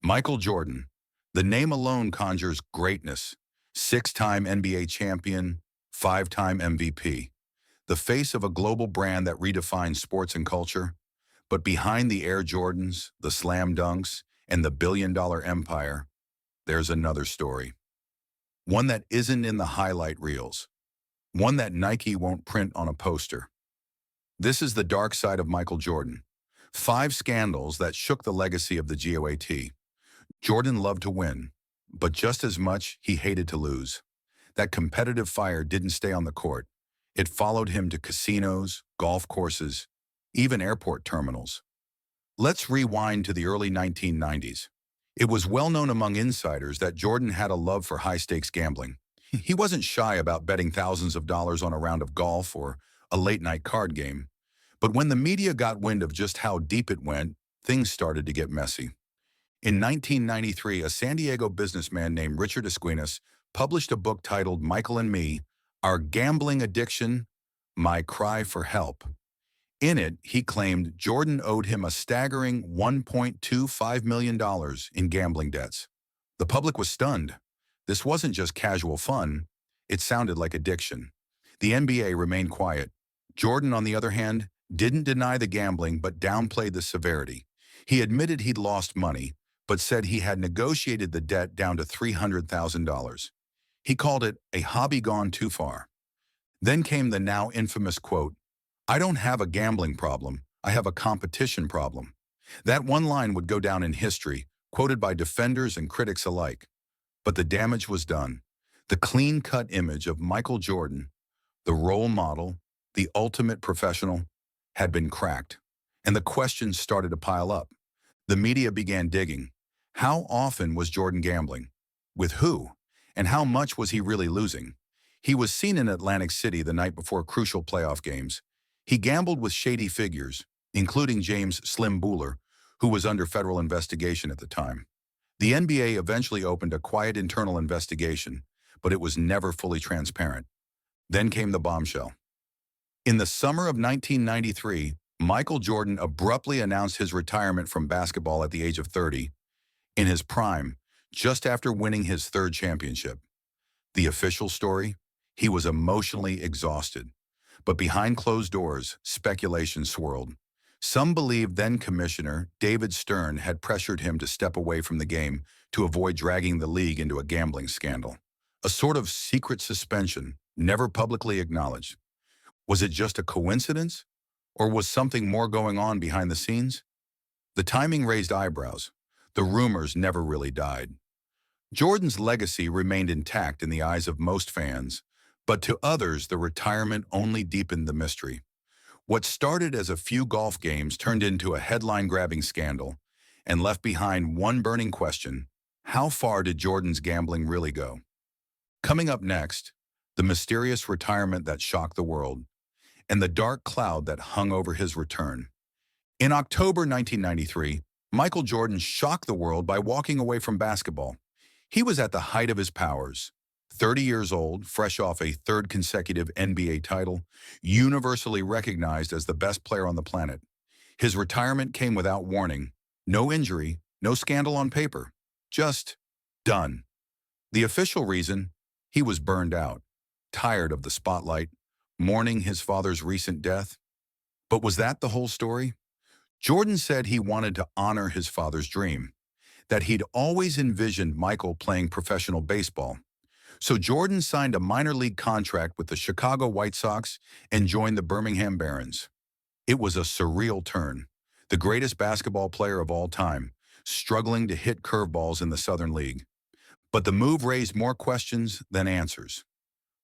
Michael Jordan. The name alone conjures greatness. Six-time NBA champion, five-time MVP. The face of a global brand that redefines sports and culture. But behind the Air Jordans, the slam dunks, and the billion-dollar empire, there's another story. One that isn't in the highlight reels. One that Nike won't print on a poster. This is the dark side of Michael Jordan. 5 scandals that shook the legacy of the GOAT. Jordan loved to win, but just as much he hated to lose. That competitive fire didn't stay on the court. It followed him to casinos, golf courses, even airport terminals. Let's rewind to the early 1990s. It was well known among insiders that Jordan had a love for high-stakes gambling. He wasn't shy about betting thousands of dollars on a round of golf or a late-night card game. But when the media got wind of just how deep it went, things started to get messy. In 1993, a San Diego businessman named Richard Esquinas published a book titled Michael and Me, Our Gambling Addiction, My Cry for Help. In it, he claimed Jordan owed him a staggering $1.25 million in gambling debts. The public was stunned. This wasn't just casual fun. It sounded like addiction. The NBA remained quiet. Jordan, on the other hand, didn't deny the gambling but downplayed the severity. He admitted he'd lost money, but said he had negotiated the debt down to $300,000. He called it a hobby gone too far. Then came the now infamous quote, "I don't have a gambling problem, I have a competition problem." That one line would go down in history, quoted by defenders and critics alike. But the damage was done. The clean-cut image of Michael Jordan, the role model, the ultimate professional, had been cracked. And the questions started to pile up. The media began digging. How often was Jordan gambling? With who? And how much was he really losing? He was seen in Atlantic City the night before crucial playoff games. He gambled with shady figures, including James "Slim" Buhler, who was under federal investigation at the time. The NBA eventually opened a quiet internal investigation, but it was never fully transparent. Then came the bombshell. In the summer of 1993, Michael Jordan abruptly announced his retirement from basketball at the age of 30, in his prime, just after winning his 3rd championship. The official story? He was emotionally exhausted. But behind closed doors, speculation swirled. Some believed then-Commissioner David Stern had pressured him to step away from the game to avoid dragging the league into a gambling scandal. A sort of secret suspension, never publicly acknowledged. Was it just a coincidence? Or was something more going on behind the scenes? The timing raised eyebrows. The rumors never really died. Jordan's legacy remained intact in the eyes of most fans, but to others the retirement only deepened the mystery. What started as a few golf games turned into a headline-grabbing scandal and left behind one burning question: how far did Jordan's gambling really go? Coming up next, the mysterious retirement that shocked the world, and the dark cloud that hung over his return. In October 1993, Michael Jordan shocked the world by walking away from basketball. He was at the height of his powers, 30 years old, fresh off a 3rd consecutive NBA title, universally recognized as the best player on the planet. His retirement came without warning. No injury, no scandal on paper. Just done. The official reason? He was burned out, tired of the spotlight, mourning his father's recent death. But was that the whole story? Jordan said he wanted to honor his father's dream, that he'd always envisioned Michael playing professional baseball. So Jordan signed a minor league contract with the Chicago White Sox and joined the Birmingham Barons. It was a surreal turn. The greatest basketball player of all time, struggling to hit curveballs in the Southern League. But the move raised more questions than answers.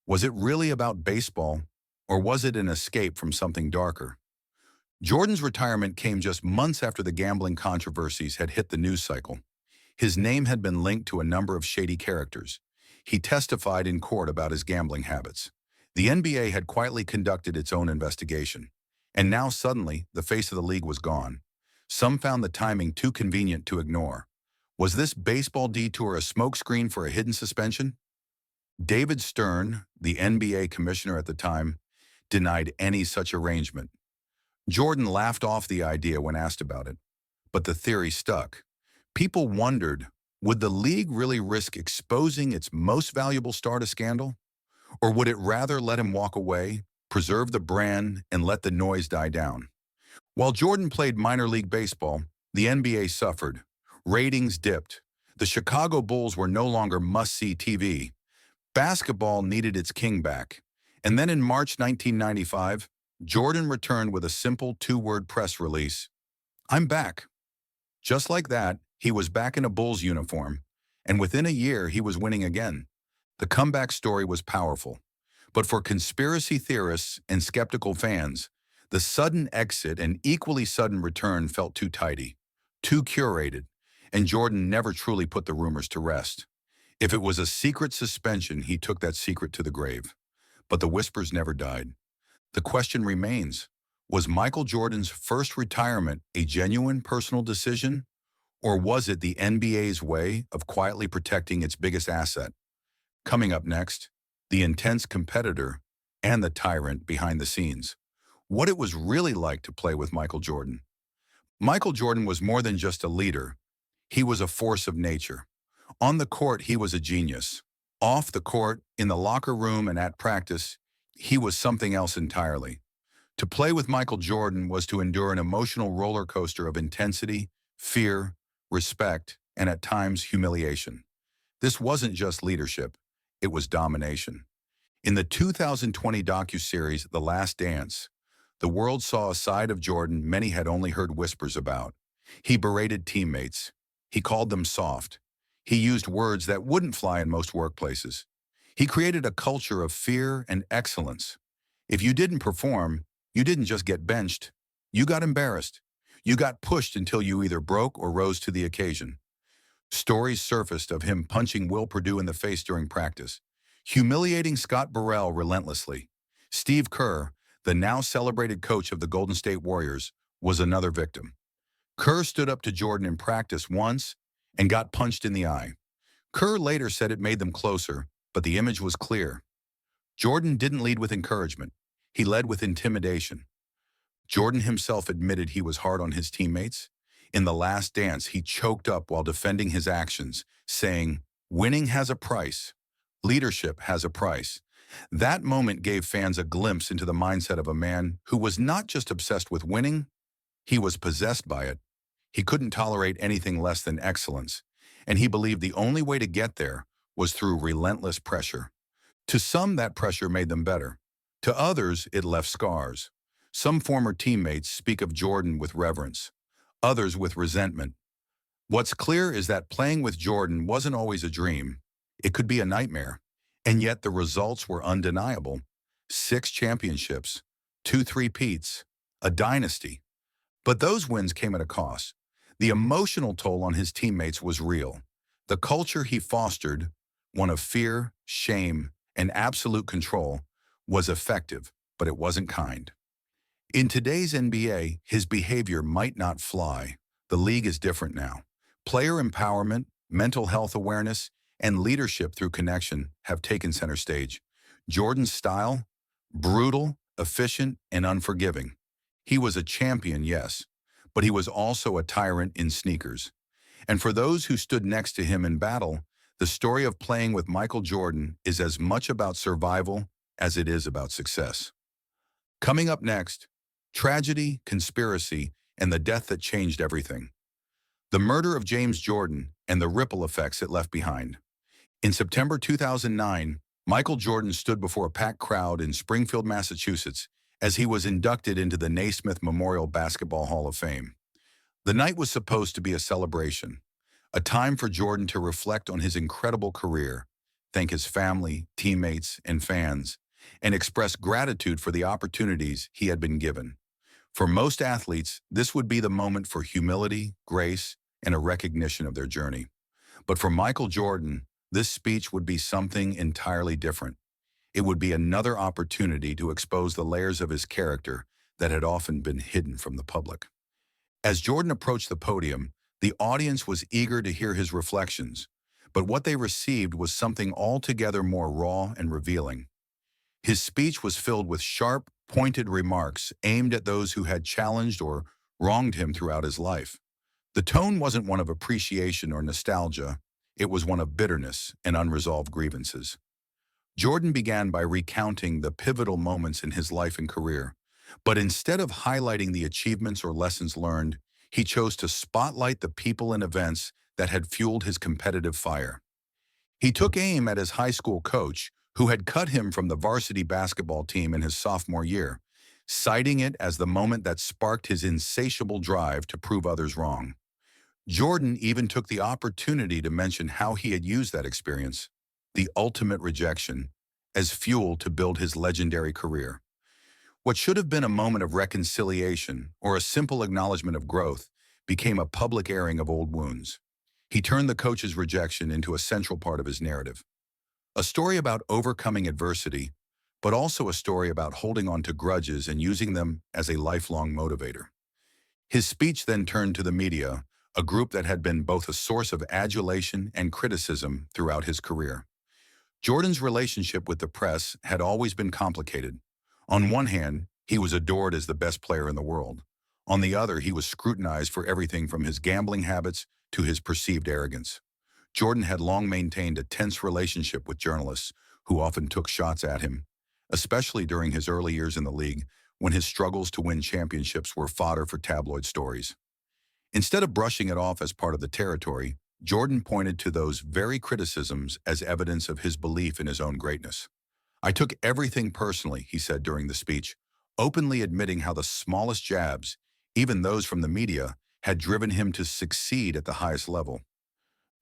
Was it really about baseball, or was it an escape from something darker? Jordan's retirement came just months after the gambling controversies had hit the news cycle. His name had been linked to a number of shady characters. He testified in court about his gambling habits. The NBA had quietly conducted its own investigation. And now suddenly, the face of the league was gone. Some found the timing too convenient to ignore. Was this baseball detour a smokescreen for a hidden suspension? David Stern, the NBA commissioner at the time, denied any such arrangement. Jordan laughed off the idea when asked about it, but the theory stuck. People wondered, would the league really risk exposing its most valuable star to scandal? Or would it rather let him walk away, preserve the brand, and let the noise die down? While Jordan played minor league baseball, the NBA suffered. Ratings dipped. The Chicago Bulls were no longer must-see TV. Basketball needed its king back. And then in March 1995, Jordan returned with a simple two-word press release. "I'm back." Just like that, he was back in a Bulls uniform, and within a year he was winning again. The comeback story was powerful. But for conspiracy theorists and skeptical fans, the sudden exit and equally sudden return felt too tidy, too curated, and Jordan never truly put the rumors to rest. If it was a secret suspension, he took that secret to the grave. But the whispers never died. The question remains, was Michael Jordan's first retirement a genuine personal decision, or was it the NBA's way of quietly protecting its biggest asset? Coming up next, the intense competitor and the tyrant behind the scenes. What it was really like to play with Michael Jordan. Michael Jordan was more than just a leader. He was a force of nature. On the court, he was a genius. Off the court, in the locker room and at practice, he was something else entirely. To play with Michael Jordan was to endure an emotional roller coaster of intensity, fear, respect, and at times humiliation. This wasn't just leadership, it was domination. In the 2020 docuseries The Last Dance, the world saw a side of Jordan many had only heard whispers about. He berated teammates. He called them soft. He used words that wouldn't fly in most workplaces. He created a culture of fear and excellence. If you didn't perform, you didn't just get benched. You got embarrassed. You got pushed until you either broke or rose to the occasion. Stories surfaced of him punching Will Perdue in the face during practice, humiliating Scott Burrell relentlessly. Steve Kerr, the now celebrated coach of the Golden State Warriors, was another victim. Kerr stood up to Jordan in practice once and got punched in the eye. Kerr later said it made them closer, but the image was clear. Jordan didn't lead with encouragement. He led with intimidation. Jordan himself admitted he was hard on his teammates. In The Last Dance, he choked up while defending his actions, saying, "Winning has a price. Leadership has a price." That moment gave fans a glimpse into the mindset of a man who was not just obsessed with winning, he was possessed by it. He couldn't tolerate anything less than excellence, and he believed the only way to get there was through relentless pressure. To some, that pressure made them better. To others, it left scars. Some former teammates speak of Jordan with reverence, others with resentment. What's clear is that playing with Jordan wasn't always a dream. It could be a nightmare. And yet the results were undeniable. 6 championships, 2 three-peats, a dynasty. But those wins came at a cost. The emotional toll on his teammates was real. The culture he fostered, one of fear, shame, and absolute control, was effective, but it wasn't kind. In today's NBA, his behavior might not fly. The league is different now. Player empowerment, mental health awareness, and leadership through connection have taken center stage. Jordan's style? Brutal, efficient, and unforgiving. He was a champion, yes, but he was also a tyrant in sneakers. And for those who stood next to him in battle, the story of playing with Michael Jordan is as much about survival as it is about success. Coming up next, tragedy, conspiracy, and the death that changed everything. The murder of James Jordan and the ripple effects it left behind. In September 2009, Michael Jordan stood before a packed crowd in Springfield, Massachusetts, as he was inducted into the Naismith Memorial Basketball Hall of Fame. The night was supposed to be a celebration, a time for Jordan to reflect on his incredible career, thank his family, teammates, and fans, and express gratitude for the opportunities he had been given. For most athletes, this would be the moment for humility, grace, and a recognition of their journey. But for Michael Jordan, this speech would be something entirely different. It would be another opportunity to expose the layers of his character that had often been hidden from the public. As Jordan approached the podium, the audience was eager to hear his reflections, but what they received was something altogether more raw and revealing. His speech was filled with sharp, pointed remarks aimed at those who had challenged or wronged him throughout his life. The tone wasn't one of appreciation or nostalgia, it was one of bitterness and unresolved grievances. Jordan began by recounting the pivotal moments in his life and career, but instead of highlighting the achievements or lessons learned, he chose to spotlight the people and events that had fueled his competitive fire. He took aim at his high school coach, who had cut him from the varsity basketball team in his sophomore year, citing it as the moment that sparked his insatiable drive to prove others wrong. Jordan even took the opportunity to mention how he had used that experience, the ultimate rejection, as fuel to build his legendary career. What should have been a moment of reconciliation or a simple acknowledgement of growth became a public airing of old wounds. He turned the coach's rejection into a central part of his narrative. A story about overcoming adversity, but also a story about holding on to grudges and using them as a lifelong motivator. His speech then turned to the media, a group that had been both a source of adulation and criticism throughout his career. Jordan's relationship with the press had always been complicated. On one hand, he was adored as the best player in the world. On the other, he was scrutinized for everything from his gambling habits to his perceived arrogance. Jordan had long maintained a tense relationship with journalists who often took shots at him, especially during his early years in the league when his struggles to win championships were fodder for tabloid stories. Instead of brushing it off as part of the territory, Jordan pointed to those very criticisms as evidence of his belief in his own greatness. "I took everything personally," he said during the speech, openly admitting how the smallest jabs, even those from the media, had driven him to succeed at the highest level.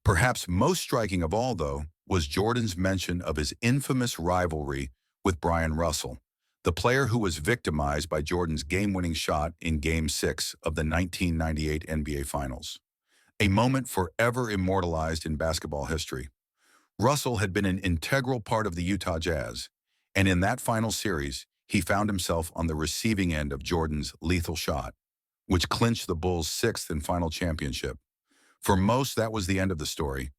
Perhaps most striking of all, though, was Jordan's mention of his infamous rivalry with Brian Russell, the player who was victimized by Jordan's game-winning shot in Game 6 of the 1998 NBA Finals, a moment forever immortalized in basketball history. Russell had been an integral part of the Utah Jazz, and in that final series, he found himself on the receiving end of Jordan's lethal shot, which clinched the Bulls' sixth and final championship. For most, that was the end of the story,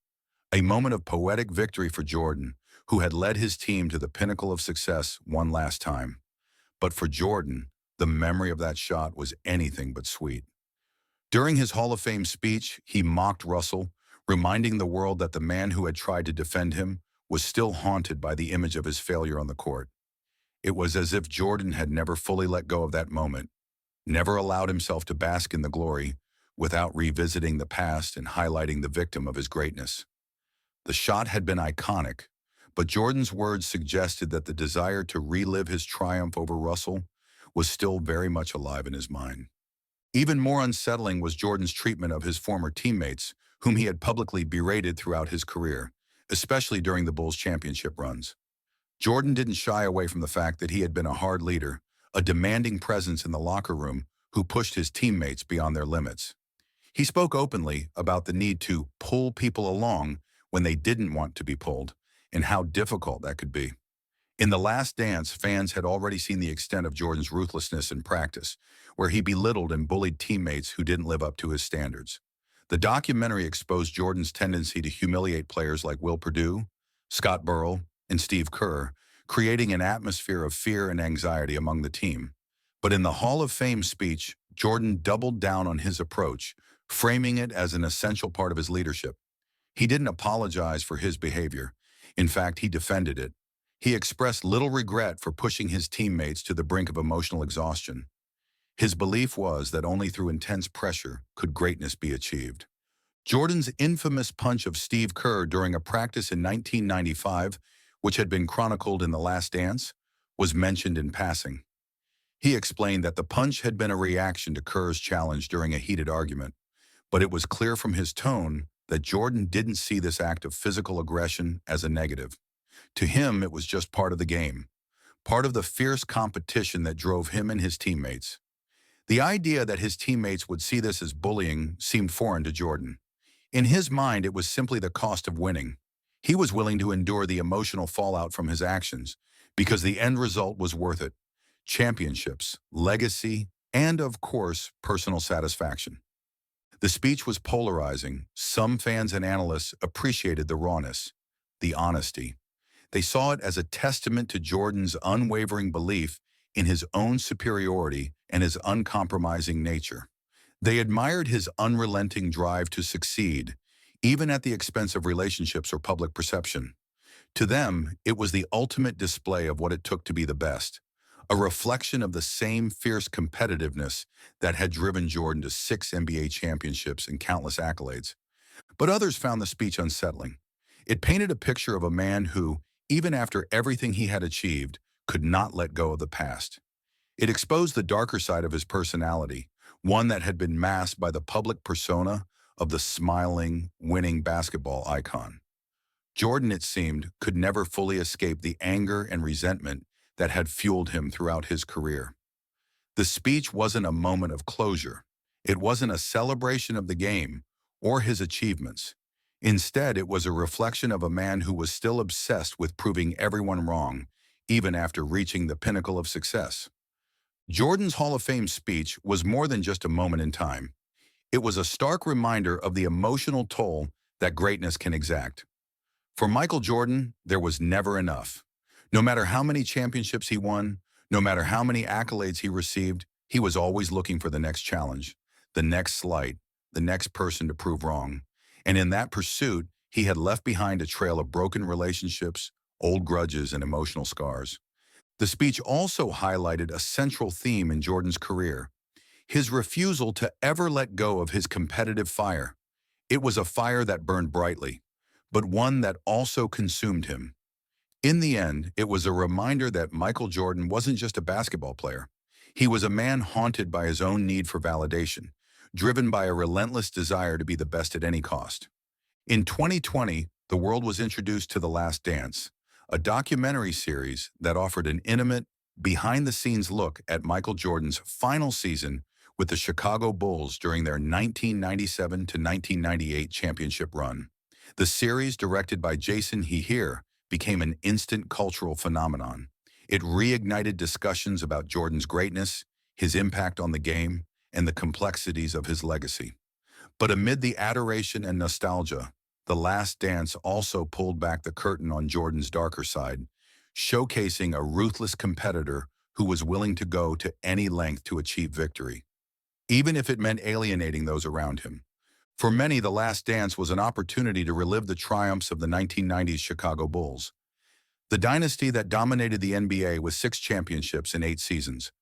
a moment of poetic victory for Jordan, who had led his team to the pinnacle of success one last time. But for Jordan, the memory of that shot was anything but sweet. During his Hall of Fame speech, he mocked Russell, reminding the world that the man who had tried to defend him was still haunted by the image of his failure on the court. It was as if Jordan had never fully let go of that moment, never allowed himself to bask in the glory without revisiting the past and highlighting the victim of his greatness. The shot had been iconic, but Jordan's words suggested that the desire to relive his triumph over Russell was still very much alive in his mind. Even more unsettling was Jordan's treatment of his former teammates, whom he had publicly berated throughout his career, especially during the Bulls' championship runs. Jordan didn't shy away from the fact that he had been a hard leader, a demanding presence in the locker room who pushed his teammates beyond their limits. He spoke openly about the need to pull people along when they didn't want to be pulled, and how difficult that could be. In The Last Dance, fans had already seen the extent of Jordan's ruthlessness in practice, where he belittled and bullied teammates who didn't live up to his standards. The documentary exposed Jordan's tendency to humiliate players like Will Perdue, Scott Burrell, and Steve Kerr, creating an atmosphere of fear and anxiety among the team. But in the Hall of Fame speech, Jordan doubled down on his approach, framing it as an essential part of his leadership. He didn't apologize for his behavior. In fact, he defended it. He expressed little regret for pushing his teammates to the brink of emotional exhaustion. His belief was that only through intense pressure could greatness be achieved. Jordan's infamous punch of Steve Kerr during a practice in 1995, which had been chronicled in The Last Dance, was mentioned in passing. He explained that the punch had been a reaction to Kerr's challenge during a heated argument, but it was clear from his tone that Jordan didn't see this act of physical aggression as a negative. To him, it was just part of the game, part of the fierce competition that drove him and his teammates. The idea that his teammates would see this as bullying seemed foreign to Jordan. In his mind, it was simply the cost of winning. He was willing to endure the emotional fallout from his actions because the end result was worth it: championships, legacy, and, of course, personal satisfaction. The speech was polarizing. Some fans and analysts appreciated the rawness, the honesty. They saw it as a testament to Jordan's unwavering belief in his own superiority and his uncompromising nature. They admired his unrelenting drive to succeed, even at the expense of relationships or public perception. To them, it was the ultimate display of what it took to be the best, a reflection of the same fierce competitiveness that had driven Jordan to 6 NBA championships and countless accolades. But others found the speech unsettling. It painted a picture of a man who, even after everything he had achieved, could not let go of the past. It exposed the darker side of his personality, one that had been masked by the public persona of the smiling, winning basketball icon. Jordan, it seemed, could never fully escape the anger and resentment that had fueled him throughout his career. The speech wasn't a moment of closure. It wasn't a celebration of the game or his achievements. Instead, it was a reflection of a man who was still obsessed with proving everyone wrong, even after reaching the pinnacle of success. Jordan's Hall of Fame speech was more than just a moment in time. It was a stark reminder of the emotional toll that greatness can exact. For Michael Jordan, there was never enough. No matter how many championships he won, no matter how many accolades he received, he was always looking for the next challenge, the next slight, the next person to prove wrong. And in that pursuit, he had left behind a trail of broken relationships, old grudges, and emotional scars. The speech also highlighted a central theme in Jordan's career: his refusal to ever let go of his competitive fire. It was a fire that burned brightly, but one that also consumed him. In the end, it was a reminder that Michael Jordan wasn't just a basketball player. He was a man haunted by his own need for validation, driven by a relentless desire to be the best at any cost. In 2020, the world was introduced to The Last Dance, a documentary series that offered an intimate, behind-the-scenes look at Michael Jordan's final season with the Chicago Bulls during their 1997 to 1998 championship run. The series, directed by Jason Hehere, became an instant cultural phenomenon. It reignited discussions about Jordan's greatness, his impact on the game, and the complexities of his legacy. But amid the adoration and nostalgia, The Last Dance also pulled back the curtain on Jordan's darker side, showcasing a ruthless competitor who was willing to go to any length to achieve victory, even if it meant alienating those around him. For many, The Last Dance was an opportunity to relive the triumphs of the 1990s Chicago Bulls, the dynasty that dominated the NBA with 6 championships in 8 seasons.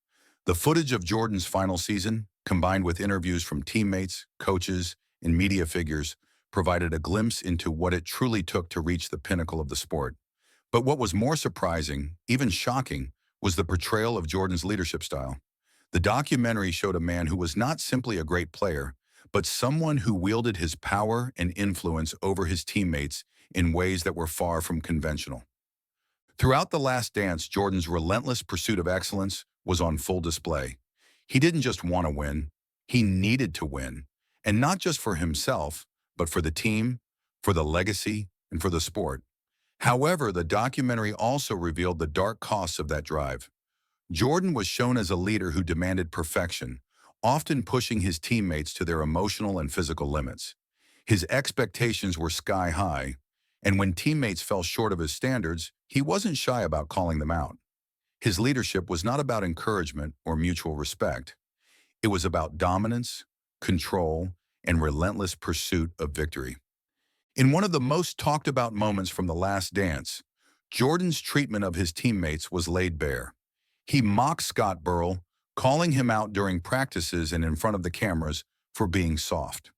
The footage of Jordan's final season, combined with interviews from teammates, coaches, and media figures, provided a glimpse into what it truly took to reach the pinnacle of the sport. But what was more surprising, even shocking, was the portrayal of Jordan's leadership style. The documentary showed a man who was not simply a great player, but someone who wielded his power and influence over his teammates in ways that were far from conventional. Throughout The Last Dance, Jordan's relentless pursuit of excellence was on full display. He didn't just want to win, he needed to win. And not just for himself, but for the team, for the legacy, and for the sport. However, the documentary also revealed the dark costs of that drive. Jordan was shown as a leader who demanded perfection, often pushing his teammates to their emotional and physical limits. His expectations were sky high, and when teammates fell short of his standards, he wasn't shy about calling them out. His leadership was not about encouragement or mutual respect. It was about dominance, control, and relentless pursuit of victory. In one of the most talked about moments from The Last Dance, Jordan's treatment of his teammates was laid bare. He mocked Scott Burrell, calling him out during practices and in front of the cameras for being soft.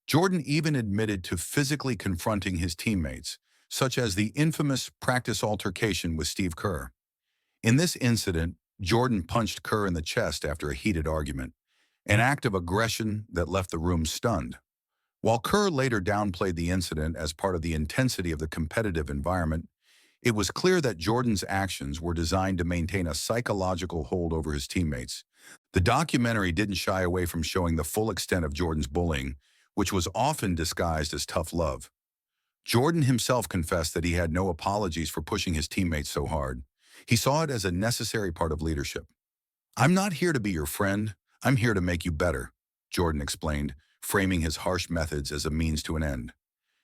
Jordan even admitted to physically confronting his teammates, such as the infamous practice altercation with Steve Kerr. In this incident, Jordan punched Kerr in the chest after a heated argument, an act of aggression that left the room stunned. While Kerr later downplayed the incident as part of the intensity of the competitive environment, it was clear that Jordan's actions were designed to maintain a psychological hold over his teammates. The documentary didn't shy away from showing the full extent of Jordan's bullying, which was often disguised as tough love. Jordan himself confessed that he had no apologies for pushing his teammates so hard. He saw it as a necessary part of leadership. "I'm not here to be your friend. I'm here to make you better," Jordan explained, framing his harsh methods as a means to an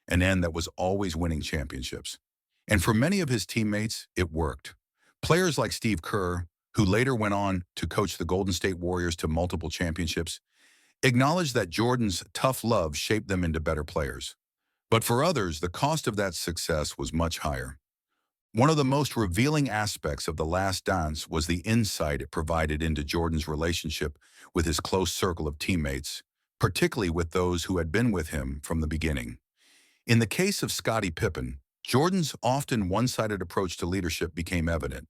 end that was always winning championships. And for many of his teammates, it worked. Players like Steve Kerr, who later went on to coach the Golden State Warriors to multiple championships, acknowledged that Jordan's tough love shaped them into better players. But for others, the cost of that success was much higher. One of the most revealing aspects of The Last Dance was the insight it provided into Jordan's relationship with his close circle of teammates, particularly with those who had been with him from the beginning. In the case of Scottie Pippen, Jordan's often one-sided approach to leadership became evident.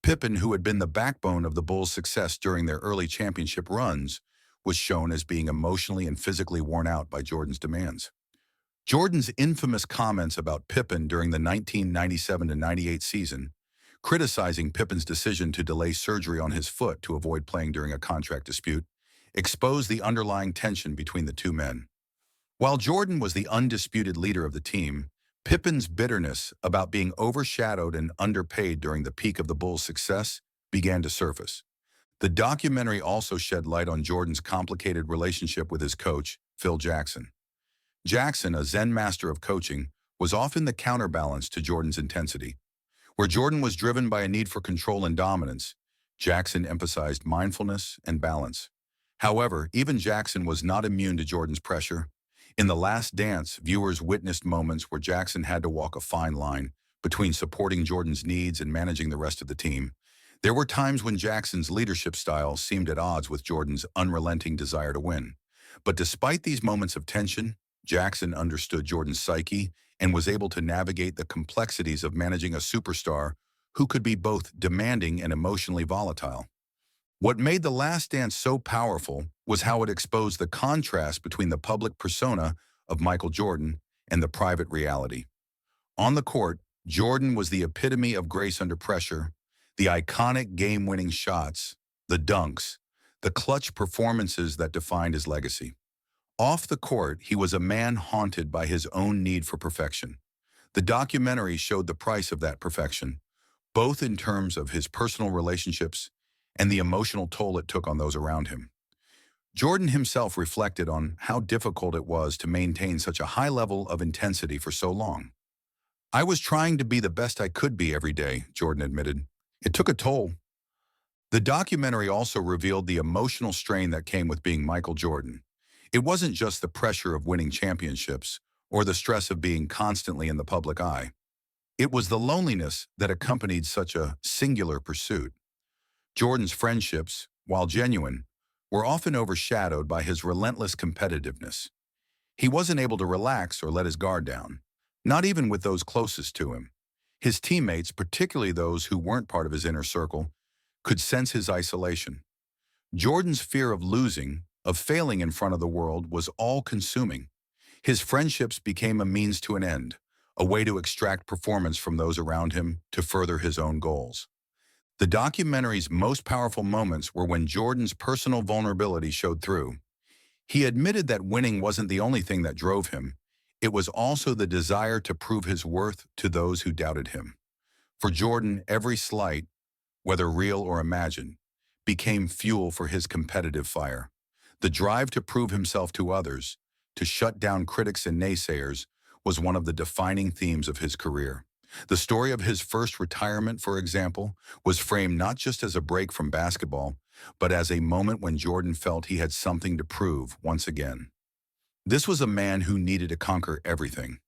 Pippen, who had been the backbone of the Bulls' success during their early championship runs, was shown as being emotionally and physically worn out by Jordan's demands. Jordan's infamous comments about Pippen during the 1997-98 season, criticizing Pippen's decision to delay surgery on his foot to avoid playing during a contract dispute, exposed the underlying tension between the two men. While Jordan was the undisputed leader of the team, Pippen's bitterness about being overshadowed and underpaid during the peak of the Bulls' success began to surface. The documentary also shed light on Jordan's complicated relationship with his coach, Phil Jackson. Jackson, a Zen master of coaching, was often the counterbalance to Jordan's intensity. Where Jordan was driven by a need for control and dominance, Jackson emphasized mindfulness and balance. However, even Jackson was not immune to Jordan's pressure. In The Last Dance, viewers witnessed moments where Jackson had to walk a fine line between supporting Jordan's needs and managing the rest of the team. There were times when Jackson's leadership style seemed at odds with Jordan's unrelenting desire to win. But despite these moments of tension, Jackson understood Jordan's psyche and was able to navigate the complexities of managing a superstar who could be both demanding and emotionally volatile. What made The Last Dance so powerful was how it exposed the contrast between the public persona of Michael Jordan and the private reality. On the court, Jordan was the epitome of grace under pressure, the iconic game-winning shots, the dunks, the clutch performances that defined his legacy. Off the court, he was a man haunted by his own need for perfection. The documentary showed the price of that perfection, both in terms of his personal relationships and the emotional toll it took on those around him. Jordan himself reflected on how difficult it was to maintain such a high level of intensity for so long. "I was trying to be the best I could be every day," Jordan admitted. "It took a toll." The documentary also revealed the emotional strain that came with being Michael Jordan. It wasn't just the pressure of winning championships or the stress of being constantly in the public eye. It was the loneliness that accompanied such a singular pursuit. Jordan's friendships, while genuine, were often overshadowed by his relentless competitiveness. He wasn't able to relax or let his guard down, not even with those closest to him. His teammates, particularly those who weren't part of his inner circle, could sense his isolation. Jordan's fear of losing, of failing in front of the world, was all-consuming. His friendships became a means to an end, a way to extract performance from those around him to further his own goals. The documentary's most powerful moments were when Jordan's personal vulnerability showed through. He admitted that winning wasn't the only thing that drove him. It was also the desire to prove his worth to those who doubted him. For Jordan, every slight, whether real or imagined, became fuel for his competitive fire. The drive to prove himself to others, to shut down critics and naysayers, was one of the defining themes of his career. The story of his first retirement, for example, was framed not just as a break from basketball, but as a moment when Jordan felt he had something to prove once again. This was a man who needed to conquer everything,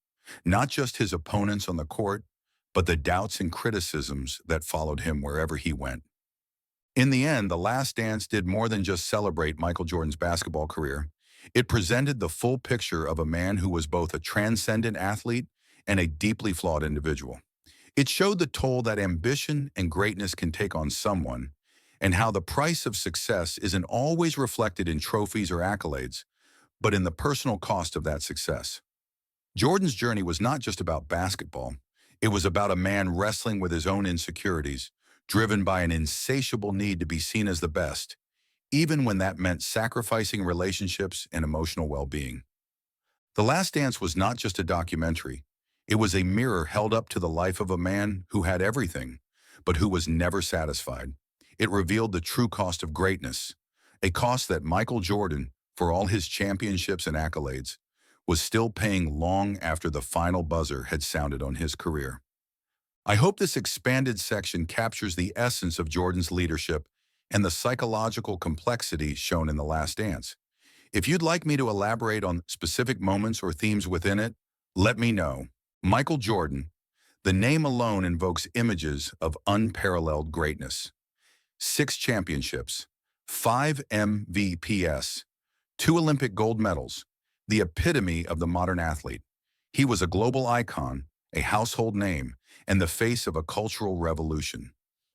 not just his opponents on the court, but the doubts and criticisms that followed him wherever he went. In the end, The Last Dance did more than just celebrate Michael Jordan's basketball career. It presented the full picture of a man who was both a transcendent athlete and a deeply flawed individual. It showed the toll that ambition and greatness can take on someone, and how the price of success isn't always reflected in trophies or accolades, but in the personal cost of that success. Jordan's journey was not just about basketball. It was about a man wrestling with his own insecurities, driven by an insatiable need to be seen as the best, even when that meant sacrificing relationships and emotional well-being. The Last Dance was not just a documentary. It was a mirror held up to the life of a man who had everything, but who was never satisfied. It revealed the true cost of greatness, a cost that Michael Jordan, for all his championships and accolades, was still paying long after the final buzzer had sounded on his career. I hope this expanded section captures the essence of Jordan's leadership and the psychological complexity shown in The Last Dance. If you'd like me to elaborate on specific moments or themes within it, let me know. Michael Jordan. The name alone invokes images of unparalleled greatness. 6 championships, 5 MVPs, 2 Olympic gold medals, the epitome of the modern athlete. He was a global icon, a household name, and the face of a cultural revolution.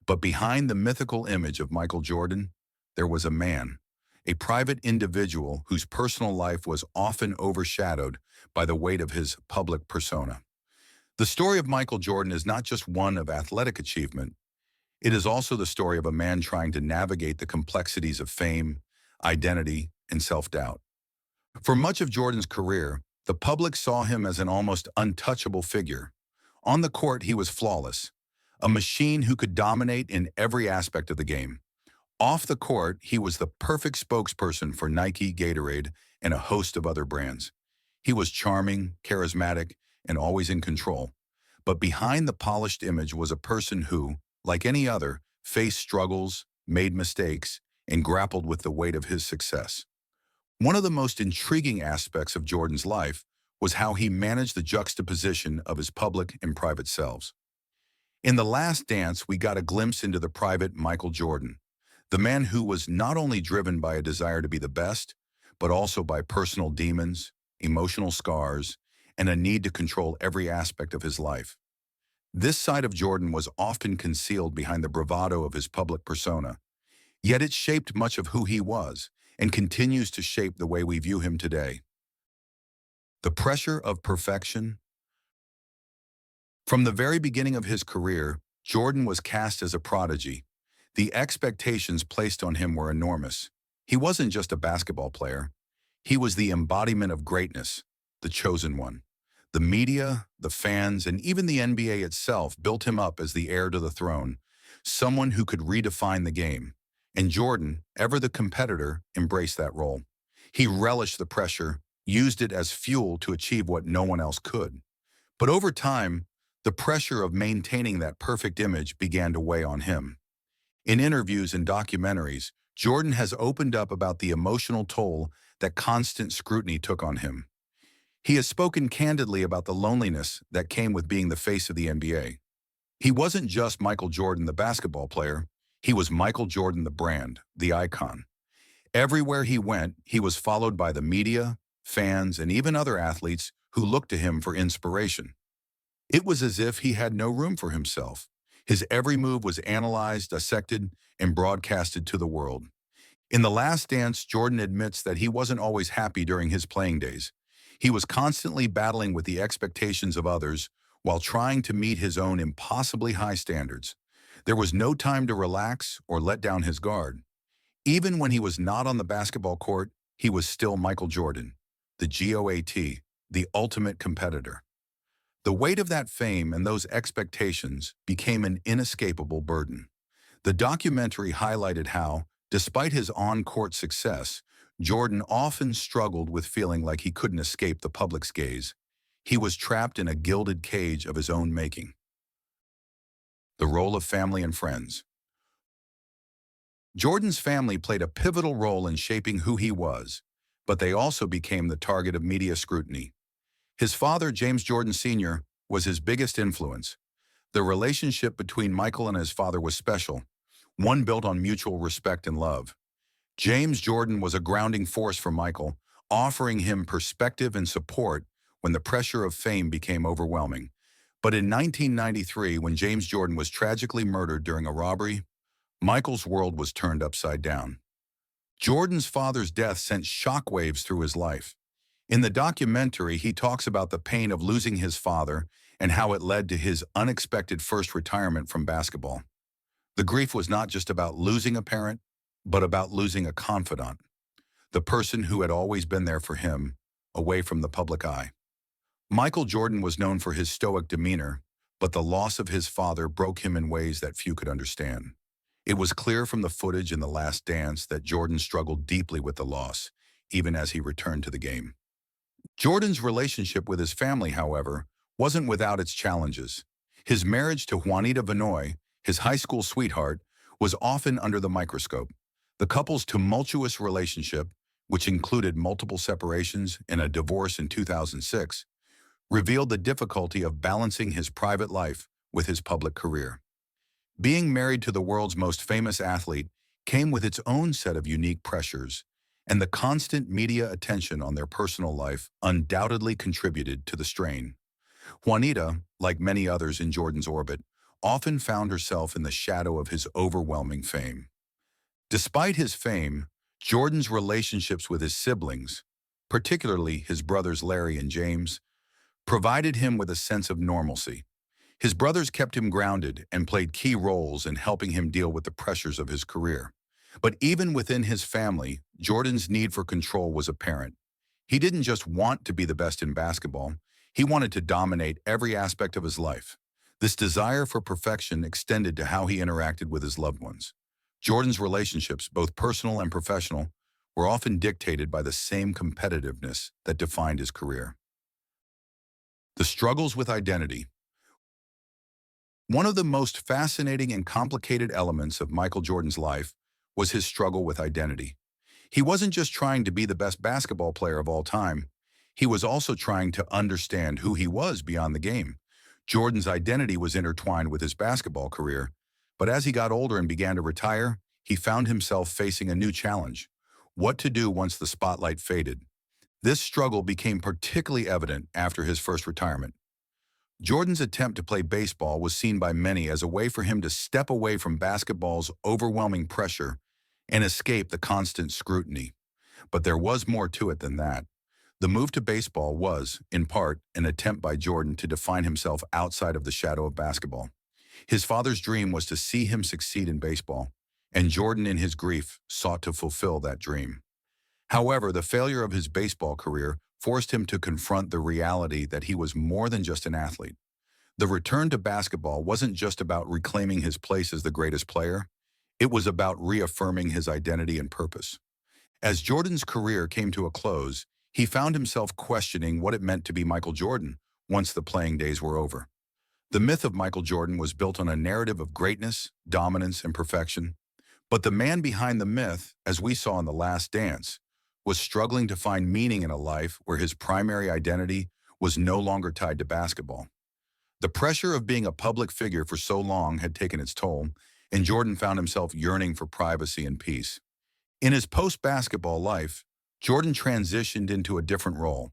But behind the mythical image of Michael Jordan, there was a man, a private individual whose personal life was often overshadowed by the weight of his public persona. The story of Michael Jordan is not just one of athletic achievement, it is also the story of a man trying to navigate the complexities of fame, identity, and self-doubt. For much of Jordan's career, the public saw him as an almost untouchable figure. On the court, he was flawless, a machine who could dominate in every aspect of the game. Off the court, he was the perfect spokesperson for Nike, Gatorade, and a host of other brands. He was charming, charismatic, and always in control. But behind the polished image was a person who, like any other, faced struggles, made mistakes, and grappled with the weight of his success. One of the most intriguing aspects of Jordan's life was how he managed the juxtaposition of his public and private selves. In The Last Dance, we got a glimpse into the private Michael Jordan, the man who was not only driven by a desire to be the best, but also by personal demons, emotional scars, and a need to control every aspect of his life. This side of Jordan was often concealed behind the bravado of his public persona, yet it shaped much of who he was and continues to shape the way we view him today. The pressure of perfection. From the very beginning of his career, Jordan was cast as a prodigy. The expectations placed on him were enormous. He wasn't just a basketball player. He was the embodiment of greatness, the chosen one. The media, the fans, and even the NBA itself built him up as the heir to the throne, someone who could redefine the game. And Jordan, ever the competitor, embraced that role. He relished the pressure, used it as fuel to achieve what no one else could. But over time, the pressure of maintaining that perfect image began to weigh on him. In interviews and documentaries, Jordan has opened up about the emotional toll that constant scrutiny took on him. He has spoken candidly about the loneliness that came with being the face of the NBA. He wasn't just Michael Jordan, the basketball player. He was Michael Jordan, the brand, the icon. Everywhere he went, he was followed by the media, fans, and even other athletes who looked to him for inspiration. It was as if he had no room for himself. His every move was analyzed, dissected, and broadcasted to the world. In The Last Dance, Jordan admits that he wasn't always happy during his playing days. He was constantly battling with the expectations of others while trying to meet his own impossibly high standards. There was no time to relax or let down his guard. Even when he was not on the basketball court, he was still Michael Jordan, the GOAT, the ultimate competitor. The weight of that fame and those expectations became an inescapable burden. The documentary highlighted how, despite his on-court success, Jordan often struggled with feeling like he couldn't escape the public's gaze. He was trapped in a gilded cage of his own making. The role of family and friends. Jordan's family played a pivotal role in shaping who he was, but they also became the target of media scrutiny. His father, James Jordan Sr., was his biggest influence. The relationship between Michael and his father was special, one built on mutual respect and love. James Jordan was a grounding force for Michael, offering him perspective and support when the pressure of fame became overwhelming. But in 1993, when James Jordan was tragically murdered during a robbery, Michael's world was turned upside down. Jordan's father's death sent shockwaves through his life. In the documentary, he talks about the pain of losing his father and how it led to his unexpected first retirement from basketball. The grief was not just about losing a parent, but about losing a confidant, the person who had always been there for him, away from the public eye. Michael Jordan was known for his stoic demeanor, but the loss of his father broke him in ways that few could understand. It was clear from the footage in The Last Dance that Jordan struggled deeply with the loss, even as he returned to the game. Jordan's relationship with his family, however, wasn't without its challenges. His marriage to Juanita Benoit, his high school sweetheart, was often under the microscope. The couple's tumultuous relationship, which included multiple separations and a divorce in 2006, revealed the difficulty of balancing his private life with his public career. Being married to the world's most famous athlete came with its own set of unique pressures, and the constant media attention on their personal life undoubtedly contributed to the strain. Juanita, like many others in Jordan's orbit, often found herself in the shadow of his overwhelming fame. Despite his fame, Jordan's relationships with his siblings, particularly his brothers Larry and James, provided him with a sense of normalcy. His brothers kept him grounded and played key roles in helping him deal with the pressures of his career. But even within his family, Jordan's need for control was apparent. He didn't just want to be the best in basketball, he wanted to dominate every aspect of his life. This desire for perfection extended to how he interacted with his loved ones. Jordan's relationships, both personal and professional, were often dictated by the same competitiveness that defined his career. The struggles with identity. One of the most fascinating and complicated elements of Michael Jordan's life was his struggle with identity. He wasn't just trying to be the best basketball player of all time. He was also trying to understand who he was beyond the game. Jordan's identity was intertwined with his basketball career, but as he got older and began to retire, he found himself facing a new challenge: what to do once the spotlight faded. This struggle became particularly evident after his first retirement. Jordan's attempt to play baseball was seen by many as a way for him to step away from basketball's overwhelming pressure and escape the constant scrutiny. But there was more to it than that. The move to baseball was, in part, an attempt by Jordan to define himself outside of the shadow of basketball. His father's dream was to see him succeed in baseball, and Jordan, in his grief, sought to fulfill that dream. However, the failure of his baseball career forced him to confront the reality that he was more than just an athlete. The return to basketball wasn't just about reclaiming his place as the greatest player, it was about reaffirming his identity and purpose. As Jordan's career came to a close, he found himself questioning what it meant to be Michael Jordan once the playing days were over. The myth of Michael Jordan was built on a narrative of greatness, dominance, and perfection. But the man behind the myth, as we saw in The Last Dance, was struggling to find meaning in a life where his primary identity was no longer tied to basketball. The pressure of being a public figure for so long had taken its toll, and Jordan found himself yearning for privacy and peace. In his post-basketball life, Jordan transitioned into a different role,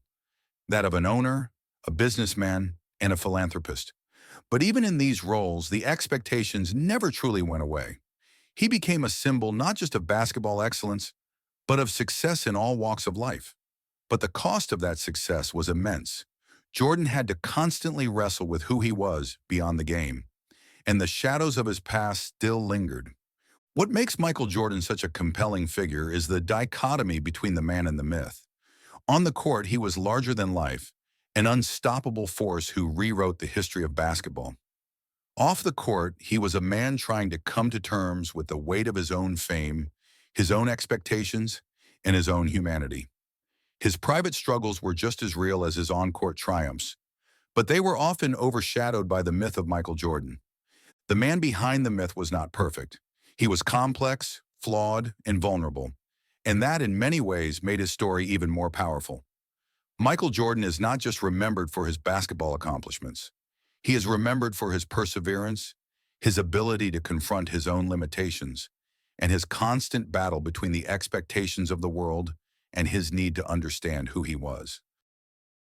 that of an owner, a businessman, and a philanthropist. But even in these roles, the expectations never truly went away. He became a symbol not just of basketball excellence, but of success in all walks of life. But the cost of that success was immense. Jordan had to constantly wrestle with who he was beyond the game, and the shadows of his past still lingered. What makes Michael Jordan such a compelling figure is the dichotomy between the man and the myth. On the court, he was larger than life, an unstoppable force who rewrote the history of basketball. Off the court, he was a man trying to come to terms with the weight of his own fame, his own expectations, and his own humanity. His private struggles were just as real as his on-court triumphs, but they were often overshadowed by the myth of Michael Jordan. The man behind the myth was not perfect. He was complex, flawed, and vulnerable, and that in many ways made his story even more powerful. Michael Jordan is not just remembered for his basketball accomplishments. He is remembered for his perseverance, his ability to confront his own limitations, and his constant battle between the expectations of the world and his need to understand who he was.